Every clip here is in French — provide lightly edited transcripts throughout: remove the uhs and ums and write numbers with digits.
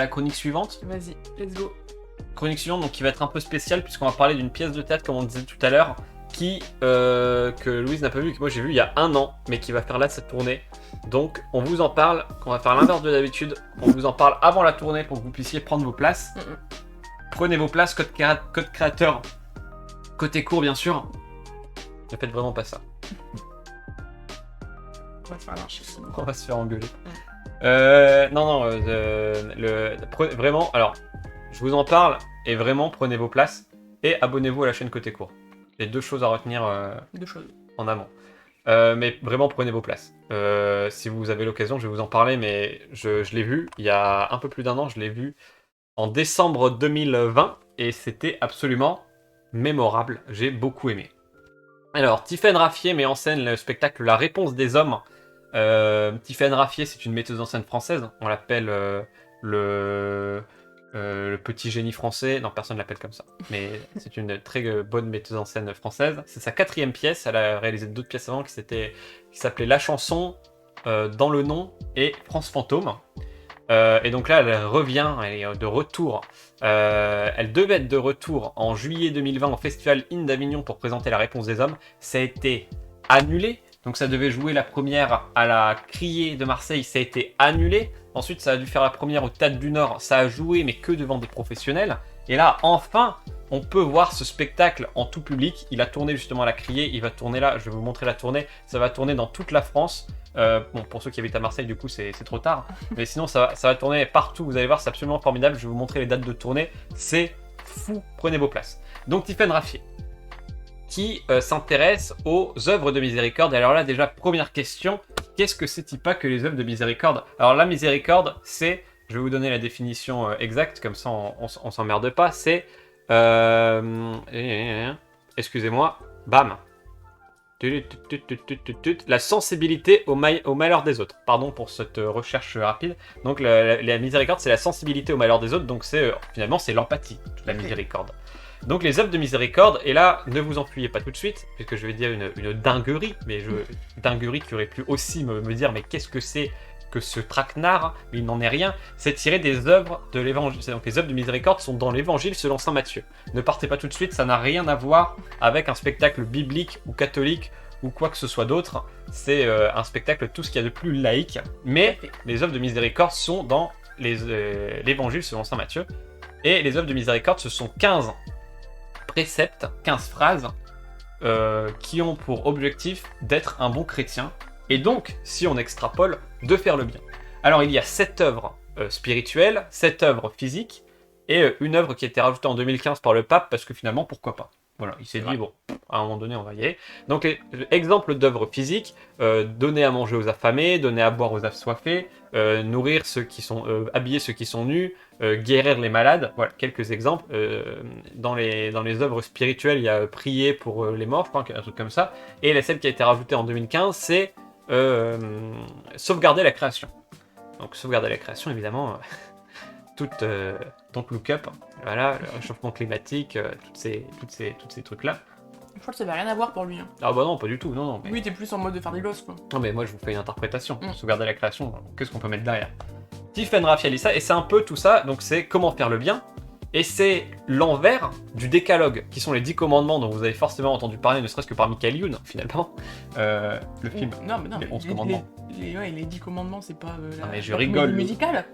la chronique suivante. Vas-y, let's go. Chronique suivante, donc qui va être un peu spéciale puisqu'on va parler d'une pièce de théâtre, comme on disait tout à l'heure, que Louise n'a pas vu, que moi j'ai vu il y a 1 an, mais qui va faire là cette tournée. Donc on vous en parle, on va faire l'inverse de d'habitude, on vous en parle avant la tournée pour que vous puissiez prendre vos places. Prenez vos places, code créateur, côté court bien sûr. Ne faites vraiment pas ça. On va se faire lyncher sinon. On va se faire engueuler. Vraiment, alors, je vous en parle, et vraiment, prenez vos places, et abonnez-vous à la chaîne Côté Court. Il y a 2 choses à retenir 2 choses. en amont. Mais vraiment, prenez vos places. Si vous avez l'occasion, je vais vous en parler, mais je l'ai vu, il y a un peu plus d'1 an, je l'ai vu en décembre 2020, et c'était absolument mémorable, j'ai beaucoup aimé. Alors, Tiffaine Raffier met en scène le spectacle La Réponse des Hommes. Tiffaine Raffier, c'est une metteuse en scène française. On l'appelle le petit génie français. Non, personne ne l'appelle comme ça. Mais c'est une très bonne metteuse en scène française. C'est sa 4e pièce. Elle a réalisé d'autres pièces avant qui s'appelaient La Chanson, Dans le Nom et France Fantôme. Et donc là, elle revient, elle est de retour. Elle devait être de retour en juillet 2020 au Festival In d'Avignon pour présenter La Réponse des Hommes. Ça a été annulé. Donc ça devait jouer la première à la Criée de Marseille, ça a été annulé. Ensuite, ça a dû faire la première au Théâtre du Nord, ça a joué, mais que devant des professionnels. Et là, enfin, on peut voir ce spectacle en tout public. Il a tourné justement à la Criée, il va tourner là, je vais vous montrer la tournée. Ça va tourner dans toute la France. Bon, pour ceux qui habitent à Marseille, du coup, c'est trop tard. Mais sinon, ça va tourner partout. Vous allez voir, c'est absolument formidable. Je vais vous montrer les dates de tournée. C'est fou. Prenez vos places. Donc, Tiffaine Raffier, qui s'intéresse aux œuvres de miséricorde. Et alors là, déjà, première question, qu'est-ce que c'est-il que les œuvres de miséricorde? Alors la miséricorde, c'est, je vais vous donner la définition exacte, comme ça on s'emmerde pas, c'est, excusez-moi, bam, la sensibilité au malheur des autres. Pardon pour cette recherche rapide. Donc la miséricorde, c'est la sensibilité au malheur des autres, donc finalement c'est l'empathie, la miséricorde. Donc les œuvres de miséricorde, et là, ne vous enfuyez pas tout de suite, puisque je vais dire une dinguerie, mais dinguerie qui aurait pu aussi me dire, mais qu'est-ce que c'est que ce traquenard? Mais il n'en est rien, c'est tiré des œuvres de l'évangile. Donc les œuvres de miséricorde sont dans l'évangile selon saint Matthieu. Ne partez pas tout de suite, ça n'a rien à voir avec un spectacle biblique ou catholique ou quoi que ce soit d'autre. C'est un spectacle, tout ce qu'il y a de plus laïque, mais les œuvres de miséricorde sont dans l'évangile selon saint Matthieu. Et les œuvres de miséricorde, ce sont 15 préceptes, 15 phrases qui ont pour objectif d'être un bon chrétien et donc, si on extrapole, de faire le bien. Alors il y a 7 œuvres spirituelles, 7 œuvres physiques et une œuvre qui a été rajoutée en 2015 par le pape parce que finalement pourquoi pas. Voilà, il s'est dit bon, à un moment donné on va y aller. Donc exemple d'œuvres physiques, donner à manger aux affamés, donner à boire aux assoiffés, nourrir ceux qui sont, habiller ceux qui sont nus, guérir les malades. Voilà, quelques exemples. Dans les œuvres spirituelles, il y a prier pour les morts, je crois, un truc comme ça. Et celle qui a été rajoutée en 2015, c'est sauvegarder la création. Donc sauvegarder la création, évidemment, donc look up, voilà, le réchauffement climatique, toutes ces trucs-là. Je crois que ça n'avait rien à voir pour lui. Hein. Ah bah non, pas du tout, non. Mais... Oui, t'es plus en mode de faire des gosses, quoi. Non mais moi je vous fais une interprétation, sauvegarder la création, qu'est-ce qu'on peut mettre derrière? Tiffaine Raffier lit ça, et c'est un peu tout ça, donc c'est comment faire le bien, et c'est l'envers du décalogue, qui sont les 10 commandements dont vous avez forcément entendu parler, ne serait-ce que par Michael Youn, finalement, le film, non, les 11 commandements. Les 10 commandements, c'est pas mais je rigole. Musical.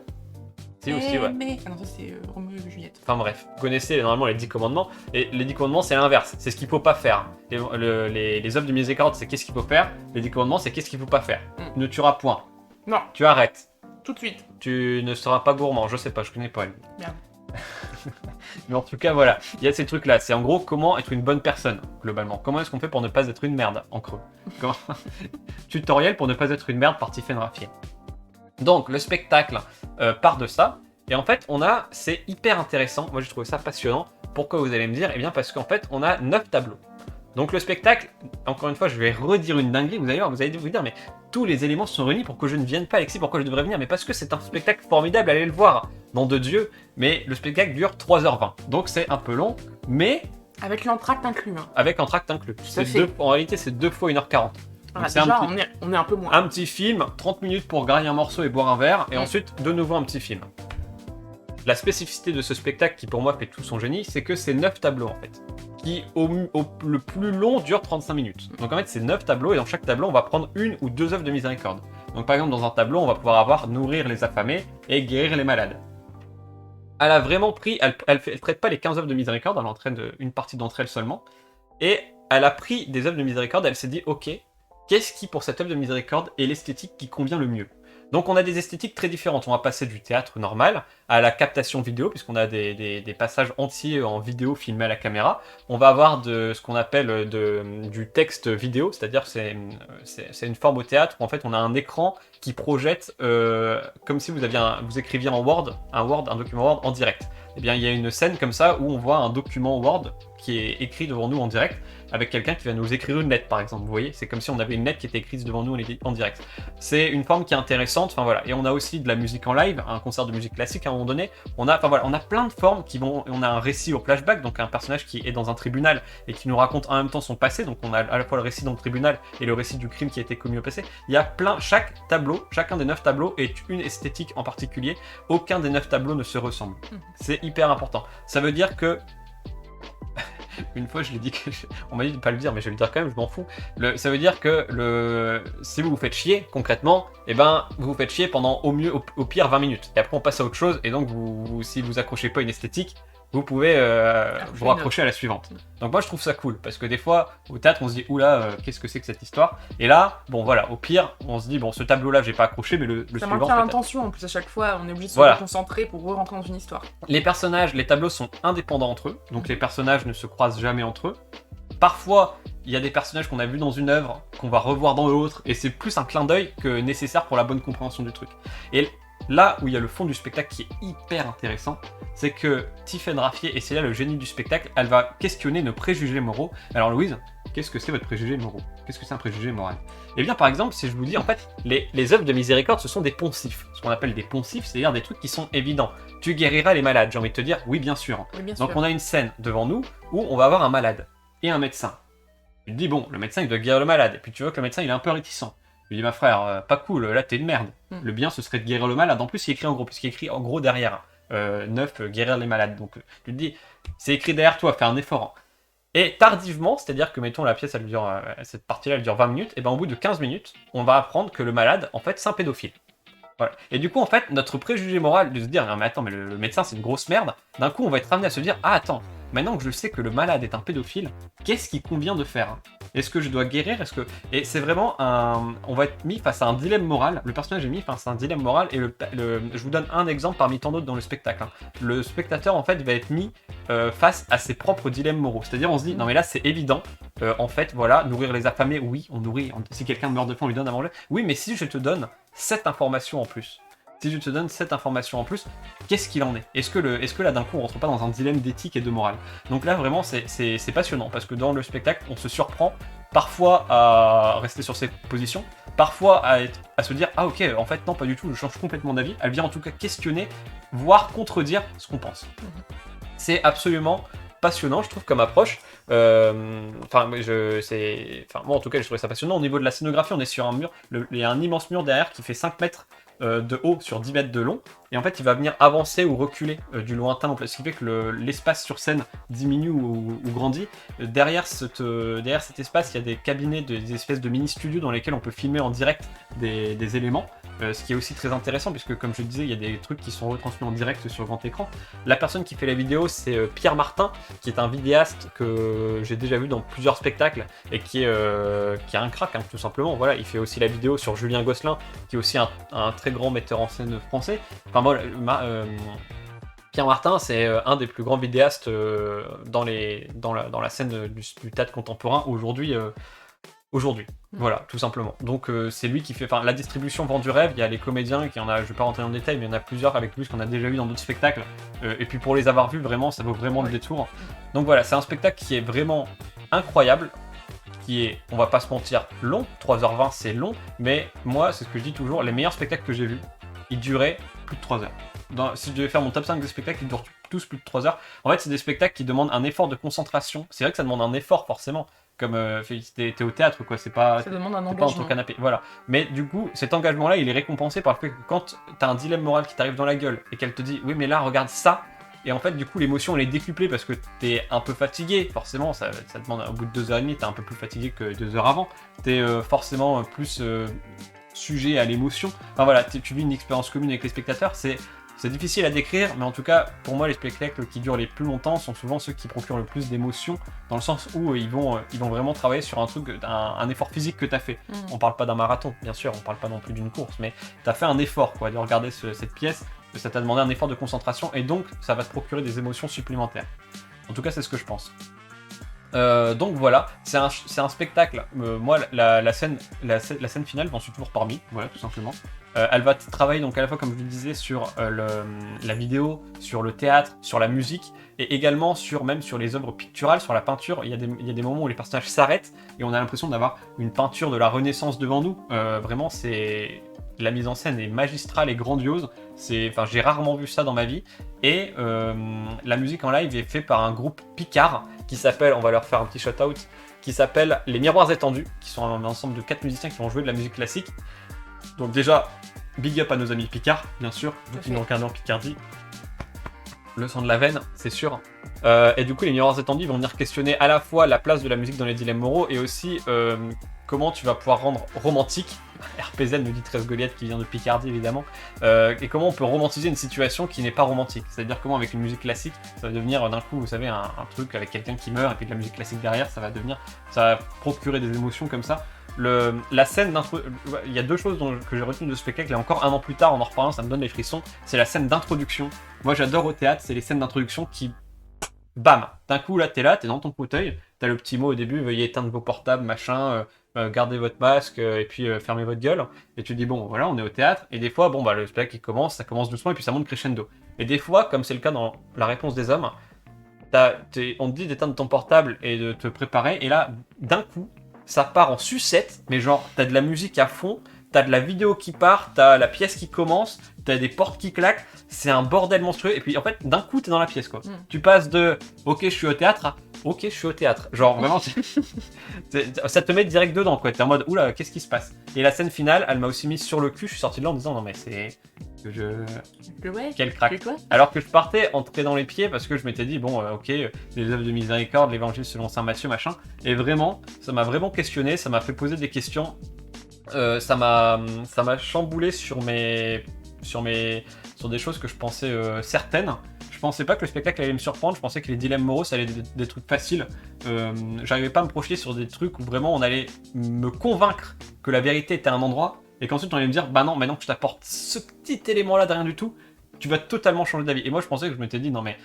C'est aussi, ouais. Ah non, ça c'est Roméo et Juliette. Enfin bref, vous connaissez normalement les 10 commandements, et les 10 commandements c'est l'inverse, c'est ce qu'il faut pas faire. Les œuvres de miséricorde c'est qu'est-ce qu'il faut faire, les 10 commandements c'est qu'est-ce qu'il faut pas faire. Tu ne tueras point. Non. Tu arrêtes. Tout de suite. Tu ne seras pas gourmand, je sais pas, je connais pas lui. Merde. Mais en tout cas voilà, il y a ces trucs là, c'est en gros comment être une bonne personne, globalement. Comment est-ce qu'on fait pour ne pas être une merde, en creux. Tutoriel pour ne pas être une merde par Tiffaine Raffier. Donc le spectacle part de ça, et en fait c'est hyper intéressant, moi j'ai trouvé ça passionnant. Pourquoi vous allez me dire? Eh bien parce qu'en fait on a 9 tableaux. Donc le spectacle, encore une fois je vais redire une dinguerie, vous allez vous dire mais tous les éléments sont réunis pour que je ne vienne pas. Alexis, pourquoi je devrais venir? Mais parce que c'est un spectacle formidable, allez le voir, nom de Dieu. Mais le spectacle dure 3h20, donc c'est un peu long, mais... Avec l'entracte inclus. Hein. Avec l'entracte inclus. En réalité c'est 2 fois 1h40. Ah, déjà, on est un peu moins. Un petit film, 30 minutes pour grailler un morceau et boire un verre, et ensuite de nouveau un petit film. la spécificité de ce spectacle, qui pour moi fait tout son génie, c'est que c'est 9 tableaux en fait, qui le plus long dure 35 minutes. Donc en fait c'est 9 tableaux, et dans chaque tableau on va prendre une ou deux œuvres de miséricorde. Donc par exemple dans un tableau on va pouvoir avoir nourrir les affamés et guérir les malades. Elle a vraiment pris, elle traite pas les 15 œuvres de miséricorde, elle entraîne une partie d'entre elles seulement, et elle a pris des œuvres de miséricorde, elle s'est dit ok, qu'est-ce qui pour cette œuvre de miséricorde est l'esthétique qui convient le mieux? Donc on a des esthétiques très différentes, on va passer du théâtre normal à la captation vidéo, puisqu'on a des passages entiers en vidéo filmés à la caméra. On va avoir ce qu'on appelle du texte vidéo, c'est-à-dire c'est une forme au théâtre où en fait on a un écran qui projette comme si vous écriviez en Word, un document Word en direct. Eh bien il y a une scène comme ça où on voit un document Word qui est écrit devant nous en direct, avec quelqu'un qui va nous écrire une lettre par exemple, vous voyez, c'est comme si on avait une lettre qui était écrite devant nous en direct. C'est une forme qui est intéressante, enfin voilà, et on a aussi de la musique en live, un concert de musique classique à un moment donné, on a plein de formes on a un récit au flashback, donc un personnage qui est dans un tribunal et qui nous raconte en même temps son passé, donc on a à la fois le récit dans le tribunal et le récit du crime qui a été commis au passé. Il y a chaque tableau, chacun des 9 tableaux est une esthétique en particulier, aucun des 9 tableaux ne se ressemble. C'est hyper important. Ça veut dire que une fois je l'ai dit, on m'a dit de pas le dire, mais je vais le dire quand même, je m'en fous. Ça veut dire que si vous vous faites chier, concrètement, eh ben, vous vous faites chier pendant au pire 20 minutes. Et après on passe à autre chose, et donc si vous accrochez pas une esthétique, vous pouvez vous raccrocher à la suivante. Donc moi je trouve ça cool, parce que des fois, au théâtre, on se dit, oula, qu'est-ce que c'est que cette histoire? Et là, bon voilà, au pire, on se dit, bon, ce tableau-là, j'ai pas accroché, mais le ça suivant, maintient l'intention, en plus à chaque fois, on est obligé de se concentrer pour re-rentrer dans une histoire. Les personnages, les tableaux sont indépendants entre eux, donc les personnages ne se croisent jamais entre eux. Parfois, il y a des personnages qu'on a vus dans une œuvre, qu'on va revoir dans l'autre, et c'est plus un clin d'œil que nécessaire pour la bonne compréhension du truc. Et là où il y a le fond du spectacle qui est hyper intéressant, c'est que Tiffaine Raffier, et c'est là le génie du spectacle, elle va questionner nos préjugés moraux. Alors Louise, qu'est-ce que c'est votre préjugé moraux? Qu'est-ce que c'est un préjugé moral? Eh bien par exemple, si je vous dis en fait, les œuvres de miséricorde, ce sont des poncifs. Ce qu'on appelle des poncifs, c'est-à-dire des trucs qui sont évidents. Tu guériras les malades, j'ai envie de te dire, oui bien sûr. Oui, bien Donc sûr. on a une scène devant nous où on va avoir un malade et un médecin. Tu te dis, bon, le médecin il doit guérir le malade, et puis tu vois que le médecin il est un peu réticent. Je lui dis, ma frère, pas cool, là t'es une merde. Le bien ce serait de guérir le malade. En plus il écrit en gros, puisqu'il écrit en gros derrière. 9, guérir les malades. Donc tu te dis, c'est écrit derrière toi, fais un effort. Et tardivement, c'est-à-dire que mettons la pièce, cette partie-là elle dure 20 minutes, et ben au bout de 15 minutes, on va apprendre que le malade, en fait, c'est un pédophile. Voilà. Et du coup, en fait, notre préjugé moral de se dire, mais attends, mais le médecin c'est une grosse merde, d'un coup on va être amené à se dire, ah attends, maintenant que je sais que le malade est un pédophile, qu'est-ce qu'il convient de faire? Est-ce que je dois guérir? Et c'est vraiment on va être mis face à un dilemme moral. Le personnage est mis face à un dilemme moral, et je vous donne un exemple parmi tant d'autres dans le spectacle. Le spectateur, en fait, va être mis face à ses propres dilemmes moraux. C'est-à-dire, on se dit, non mais là c'est évident, en fait, voilà, nourrir les affamés, oui, on nourrit. Si quelqu'un meurt de faim, on lui donne à manger. Oui, mais si je te donne cette information en plus, qu'est-ce qu'il en est? Est-ce que là d'un coup on rentre pas dans un dilemme d'éthique et de morale? Donc là vraiment c'est passionnant, parce que dans le spectacle on se surprend parfois à rester sur ses positions, parfois à se dire ah ok en fait non pas du tout, je change complètement d'avis. Elle vient en tout cas questionner, voire contredire ce qu'on pense. C'est absolument passionnant, je trouve, comme approche. Moi en tout cas, je trouvais ça passionnant. Au niveau de la scénographie, on est sur un mur. Il y a un immense mur derrière qui fait 5 mètres de haut sur 10 mètres de long. Et en fait, il va venir avancer ou reculer du lointain. Ce qui fait que l'espace sur scène diminue ou grandit. Derrière cet espace, il y a des cabinets, des espèces de mini-studios dans lesquels on peut filmer en direct des éléments. Ce qui est aussi très intéressant, puisque comme je le disais, il y a des trucs qui sont retransmis en direct sur grand écran. La personne qui fait la vidéo, c'est Pierre Martin, qui est un vidéaste que j'ai déjà vu dans plusieurs spectacles, et qui est un crack, hein, tout simplement. Voilà, il fait aussi la vidéo sur Julien Gosselin, qui est aussi un très grand metteur en scène français. Enfin bon, Pierre Martin, c'est un des plus grands vidéastes dans la scène du théâtre contemporain aujourd'hui. Voilà, tout simplement. Donc c'est lui qui fait, la distribution Vend du Rêve, il y a les comédiens, je vais pas rentrer dans le détail, mais il y en a plusieurs avec lui qu'on a déjà vu dans d'autres spectacles, et puis pour les avoir vus, vraiment, ça vaut vraiment le détour. Donc voilà, c'est un spectacle qui est vraiment incroyable, qui est, on va pas se mentir, long, 3h20 c'est long, mais moi, c'est ce que je dis toujours, les meilleurs spectacles que j'ai vus, ils duraient plus de 3 heures. Si je devais faire mon top 5 des spectacles, ils durent tous plus de 3 heures. En fait, c'est des spectacles qui demandent un effort de concentration. C'est vrai que ça demande un effort, forcément. comme t'es au théâtre, quoi. C'est pas, ça demande un pas dans ton engagement. canapé. Voilà. Mais du coup, cet engagement-là, il est récompensé par le fait que quand t'as un dilemme moral qui t'arrive dans la gueule et qu'elle te dit, oui, mais là, regarde ça. Et en fait, du coup, l'émotion, elle est décuplée parce que t'es un peu fatigué. Forcément, ça demande, au bout de 2h30, t'es un peu plus fatigué que 2 heures avant. T'es forcément plus sujet à l'émotion. Enfin voilà, tu vis une expérience commune avec les spectateurs. C'est difficile à décrire, mais en tout cas, pour moi, les spectacles qui durent les plus longtemps sont souvent ceux qui procurent le plus d'émotions, dans le sens où ils vont vraiment travailler sur un truc, un effort physique que tu as fait. On parle pas d'un marathon, bien sûr, on parle pas non plus d'une course, mais tu as fait un effort, quoi, de regarder cette pièce, ça t'a demandé un effort de concentration, et donc ça va te procurer des émotions supplémentaires. En tout cas, c'est ce que je pense. Donc voilà, c'est un spectacle. Moi, la scène finale, j'en suis toujours parmi, voilà, tout simplement. Elle va travailler donc à la fois, comme je le disais, sur la vidéo, sur le théâtre, sur la musique, et également même sur les œuvres picturales, sur la peinture. Il y a des moments où les personnages s'arrêtent et on a l'impression d'avoir une peinture de la Renaissance devant nous. Vraiment, la mise en scène est magistrale et grandiose. J'ai rarement vu ça dans ma vie. Et la musique en live est faite par un groupe Picard qui s'appelle, on va leur faire un petit shout-out, qui s'appelle Les Miroirs Étendus, qui sont un ensemble de 4 musiciens qui vont jouer de la musique classique. Donc déjà, big up à nos amis Picard, bien sûr, vous qui n'ont qu'un an Picardie. Le sang de la veine, c'est sûr. Et du coup, les Miroirs Étendus vont venir questionner à la fois la place de la musique dans les dilemmes moraux et aussi comment tu vas pouvoir rendre romantique, RPZ nous dit 13 Goliath qui vient de Picardie évidemment, et comment on peut romantiser une situation qui n'est pas romantique. C'est-à-dire comment avec une musique classique, ça va devenir d'un coup, vous savez, un truc avec quelqu'un qui meurt et puis de la musique classique derrière, ça va procurer des émotions comme ça. La scène il y a 2 choses que j'ai retenues de ce spectacle, et encore un an plus tard, en reparlant, ça me donne les frissons. C'est la scène d'introduction. Moi, j'adore au théâtre, c'est les scènes d'introduction qui, bam, d'un coup, là, t'es dans ton fauteuil, t'as le petit mot au début, veuillez éteindre vos portables, machin, gardez votre masque, et puis fermez votre gueule. Et tu dis, bon, voilà, on est au théâtre, et des fois, bon, bah, le spectacle, ça commence doucement, et puis ça monte crescendo. Et des fois, comme c'est le cas dans La Réponse des Hommes, on te dit d'éteindre ton portable et de te préparer, et là, d'un coup, ça part en sucette, mais genre, t'as de la musique à fond, t'as de la vidéo qui part, t'as la pièce qui commence, t'as des portes qui claquent, c'est un bordel monstrueux, et puis en fait, d'un coup, t'es dans la pièce, quoi. Tu passes de « Ok, je suis au théâtre » à « Ok, je suis au théâtre ». Genre, vraiment, ça te met direct dedans, quoi. T'es en mode « Oula, qu'est-ce qui se passe ?» Et la scène finale, elle m'a aussi mis sur le cul, je suis sorti de là en disant « Non, mais c'est... Ouais, quel crack !» Alors que je partais entré dans les pieds parce que je m'étais dit bon ok, les œuvres de miséricorde, l'évangile selon saint Matthieu, machin, et vraiment ça m'a vraiment questionné, ça m'a fait poser des questions, ça m'a chamboulé sur des choses que je pensais certaines. Je pensais pas que le spectacle allait me surprendre, je pensais que les dilemmes moraux ça allait être des trucs faciles. J'arrivais pas à me projeter sur des trucs où vraiment on allait me convaincre que la vérité était à un endroit, et qu'ensuite on allait me dire bah non, maintenant que je t'apporte ce petit élément là de rien du tout, tu vas totalement changer d'avis. Et moi je pensais que je m'étais dit non mais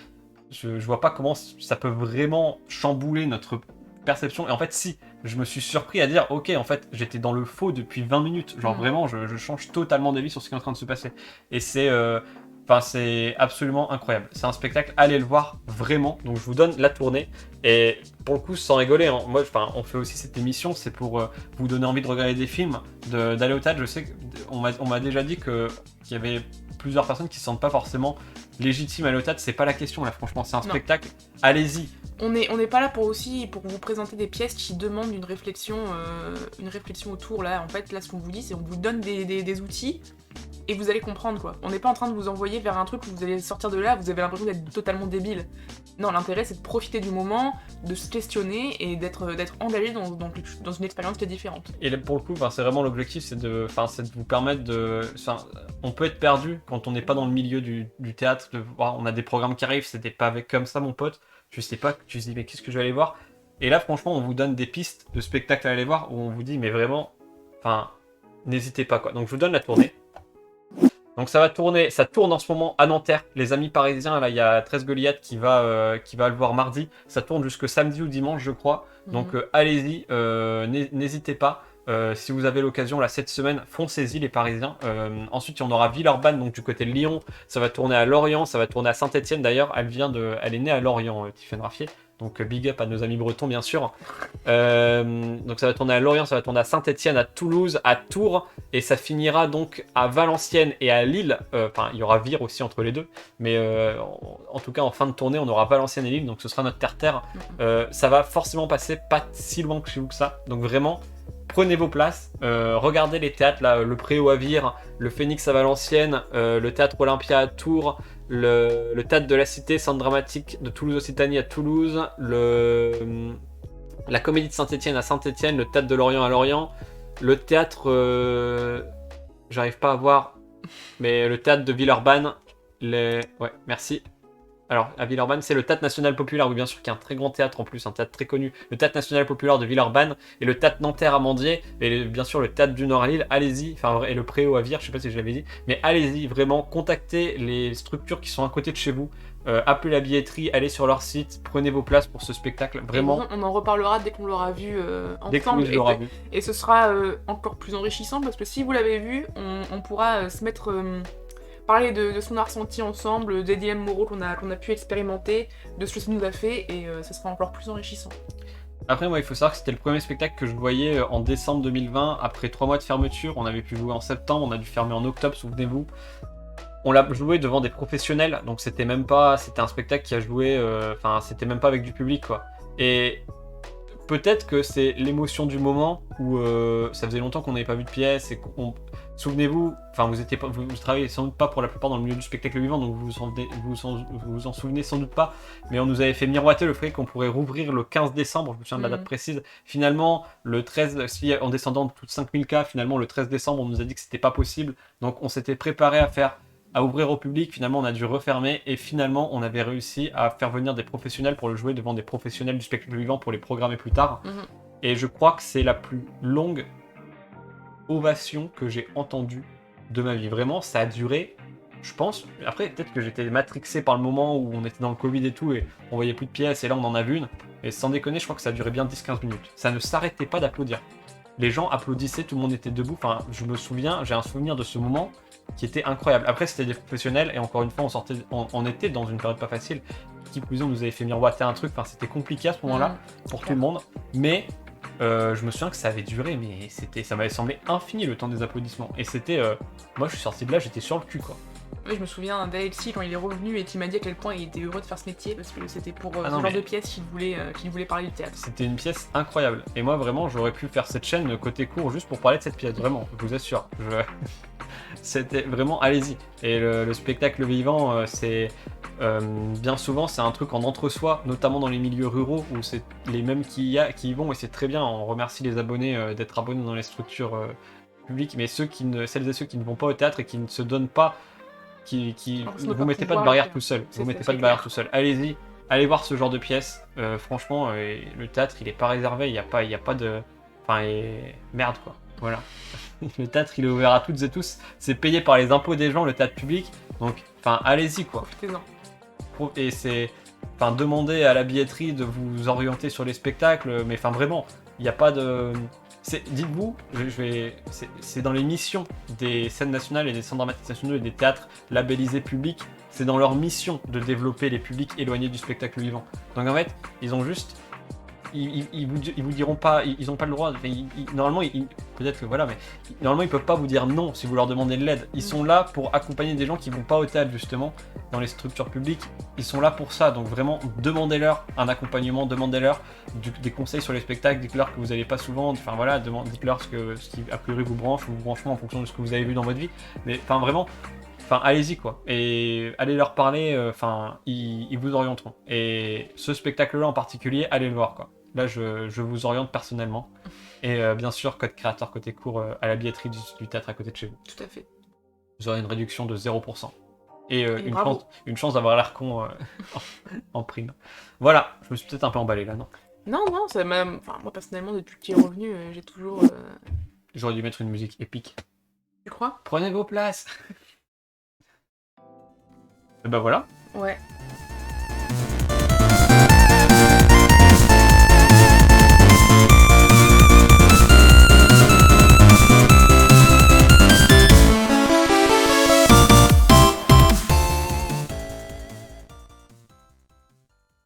je vois pas comment ça peut vraiment chambouler notre perception. Et en fait si, je me suis surpris à dire ok, en fait j'étais dans le faux depuis 20 minutes. Genre vraiment je change totalement d'avis sur ce qui est en train de se passer. Et c'est absolument incroyable. C'est un spectacle, allez le voir vraiment. Donc je vous donne la tournée. Et pour le coup, sans rigoler, hein, moi, on fait aussi cette émission, c'est pour vous donner envie de regarder des films, d'aller au théâtre. Je sais qu'on m'a déjà dit qu'il y avait plusieurs personnes qui se sentent pas forcément légitimes à aller au théâtre. C'est pas la question là, franchement, c'est un spectacle. Allez-y. On n'est pas là pour vous présenter des pièces qui demandent une réflexion autour. Là, en fait, là, ce qu'on vous dit, c'est on vous donne des outils. Et vous allez comprendre quoi. On n'est pas en train de vous envoyer vers un truc où vous allez sortir de là, vous avez l'impression d'être totalement débile. Non, l'intérêt c'est de profiter du moment, de se questionner et d'être engagé dans une expérience qui est différente. Et pour le coup, c'est vraiment l'objectif, c'est de vous permettre de... on peut être perdu quand on n'est pas dans le milieu du théâtre, on a des programmes qui arrivent, c'était pas avec comme ça mon pote, tu sais pas, tu te dis mais qu'est-ce que je vais aller voir. Et là franchement on vous donne des pistes de spectacles à aller voir où on vous dit mais vraiment, n'hésitez pas quoi. Donc je vous donne la tournée. Donc ça tourne en ce moment à Nanterre, les amis parisiens, là il y a 13 Goliath qui va le voir mardi, ça tourne jusque samedi ou dimanche je crois, donc allez-y, n'hésitez pas, Si vous avez l'occasion, là, cette semaine, foncez-y les Parisiens. Ensuite, il y en aura Villeurbanne, donc du côté de Lyon. Ça va tourner à Lorient, ça va tourner à Saint-Etienne. D'ailleurs, elle est née à Lorient, Tiffaine Raffier. Donc big up à nos amis bretons, bien sûr. Donc ça va tourner à Lorient, ça va tourner à Saint-Etienne, à Toulouse, à Tours. Et ça finira donc à Valenciennes et à Lille. Enfin, il y aura Vire aussi entre les deux. Mais en tout cas, en fin de tournée, on aura Valenciennes et Lille. Donc ce sera notre terre-terre. Ça va forcément passer pas si loin que chez vous que ça. Donc vraiment, prenez vos places. Regardez les théâtres, là, le Préau à Vire, le Phénix à Valenciennes, le Théâtre Olympia à Tours, le Théâtre de la Cité, Centre dramatique de Toulouse-Occitanie à Toulouse, la Comédie de Saint-Etienne à Saint-Etienne, le Théâtre de Lorient à Lorient, le Théâtre... j'arrive pas à voir, mais le Théâtre de Villeurbanne, ouais, merci. Alors, à Villeurbanne, c'est le Théâtre National Populaire, oui, bien sûr, qui est un très grand théâtre en plus, un théâtre très connu. Le Théâtre National Populaire de Villeurbanne et le Théâtre Nanterre à Mandier, et bien sûr le Théâtre du Nord à Lille. Allez-y, enfin, et le Préau à Vire, je sais pas si je l'avais dit, mais allez-y, vraiment, contactez les structures qui sont à côté de chez vous. Appelez la billetterie, allez sur leur site, prenez vos places pour ce spectacle, vraiment. On en reparlera dès qu'on l'aura vu Dès que ensemble. je l'aurai vu. Et ce sera encore plus enrichissant parce que si vous l'avez vu, on pourra se mettre. Parler de ce qu'on a ressenti ensemble, des dilemmes moraux qu'on a pu expérimenter, de ce que ça nous a fait, et ça sera encore plus enrichissant. Après, moi, il faut savoir que c'était le premier spectacle que je voyais en décembre 2020, après 3 mois de fermeture. On avait pu jouer en septembre, on a dû fermer en octobre, souvenez-vous. On l'a joué devant des professionnels, donc c'était même pas... C'était un spectacle qui a joué... Enfin, c'était même pas avec du public, quoi. Et peut-être que c'est l'émotion du moment où ça faisait longtemps qu'on n'avait pas vu de pièce et qu'on... Souvenez-vous, enfin vous travaillez sans doute pas pour la plupart dans le milieu du spectacle vivant, donc vous en souvenez sans doute pas, mais on nous avait fait miroiter le fait qu'on pourrait rouvrir le 15 décembre, je me souviens de la date précise. Finalement, le 13, en descendant de toutes 5000 cas, finalement le 13 décembre, on nous a dit que c'était pas possible, donc on s'était préparé à ouvrir au public, finalement on a dû refermer, et finalement on avait réussi à faire venir des professionnels pour le jouer devant des professionnels du spectacle vivant pour les programmer plus tard. Et je crois que c'est la plus longue ovation que j'ai entendue de ma vie. Vraiment, ça a duré, je pense, après peut-être que j'étais matrixé par le moment où on était dans le Covid et tout, et on voyait plus de pièces, et là on en a vu une, et sans déconner, je crois que ça a duré bien 10-15 minutes. Ça ne s'arrêtait pas d'applaudir. Les gens applaudissaient, tout le monde était debout, enfin je me souviens, j'ai un souvenir de ce moment qui était incroyable. Après c'était des professionnels, et encore une fois on était dans une période pas facile, qui plus est, on nous avait fait miroiter un truc, enfin c'était compliqué à ce moment-là, pour tout le monde, mais je me souviens que ça avait duré, mais ça m'avait semblé infini le temps des applaudissements. Et c'était... moi je suis sorti de là, j'étais sur le cul, quoi. Oui, je me souviens d'Alexis quand il est revenu et qui m'a dit à quel point il était heureux de faire ce métier parce que c'était pour ce genre de pièce qu'il voulait parler du théâtre. C'était une pièce incroyable. Et moi vraiment j'aurais pu faire cette chaîne côté court juste pour parler de cette pièce, vraiment, je vous assure. C'était vraiment, allez-y. Et le spectacle vivant, c'est... bien souvent c'est un truc en entre-soi, notamment dans les milieux ruraux où c'est les mêmes qui y vont, et c'est très bien. On remercie les abonnés d'être abonnés dans les structures publiques, mais celles et ceux qui ne vont pas au théâtre et qui ne se donnent pas, vous mettez pas de barrière tout seul. Vous mettez pas de barrière tout seul. Allez-y, allez voir ce genre de pièces. Franchement, le théâtre il est pas réservé, il y a pas de... Enfin, merde quoi. Voilà. Le théâtre il est ouvert à toutes et tous, c'est payé par les impôts des gens, le théâtre public, donc enfin allez-y quoi. Profitez-en. Et c'est... Enfin, demandez à la billetterie de vous orienter sur les spectacles, mais enfin vraiment, il n'y a pas de... Dites-vous, c'est dans les missions des scènes nationales et des centres dramatiques nationaux et des théâtres labellisés publics, c'est dans leur mission de développer les publics éloignés du spectacle vivant. Donc en fait, ils ont juste... Ils vous diront pas, ils ont pas le droit. Normalement, peut-être que voilà, mais normalement ils peuvent pas vous dire non si vous leur demandez de l'aide. Ils sont là pour accompagner des gens qui vont pas au théâtre justement dans les structures publiques. Ils sont là pour ça. Donc vraiment, demandez-leur un accompagnement, demandez-leur des conseils sur les spectacles, dites-leur que vous allez pas souvent. Enfin voilà, dites-leur ce qui a priori vous branche ou vous branche en fonction de ce que vous avez vu dans votre vie. Mais enfin vraiment. Enfin, allez-y quoi, et allez leur parler, enfin, ils vous orienteront. Et ce spectacle-là en particulier, allez le voir quoi. Là, je vous oriente personnellement. Et bien sûr, code créateur côté court à la billetterie du théâtre à côté de chez vous. Tout à fait. Vous aurez une réduction de 0%. Et une chance d'avoir l'air con en prime. Voilà, je me suis peut-être un peu emballé là, non? Non, ça m'a... Enfin, moi personnellement, depuis que tu es revenu, j'ai toujours... J'aurais dû mettre une musique épique. Tu crois? Prenez vos places. Et bah voilà. Ouais.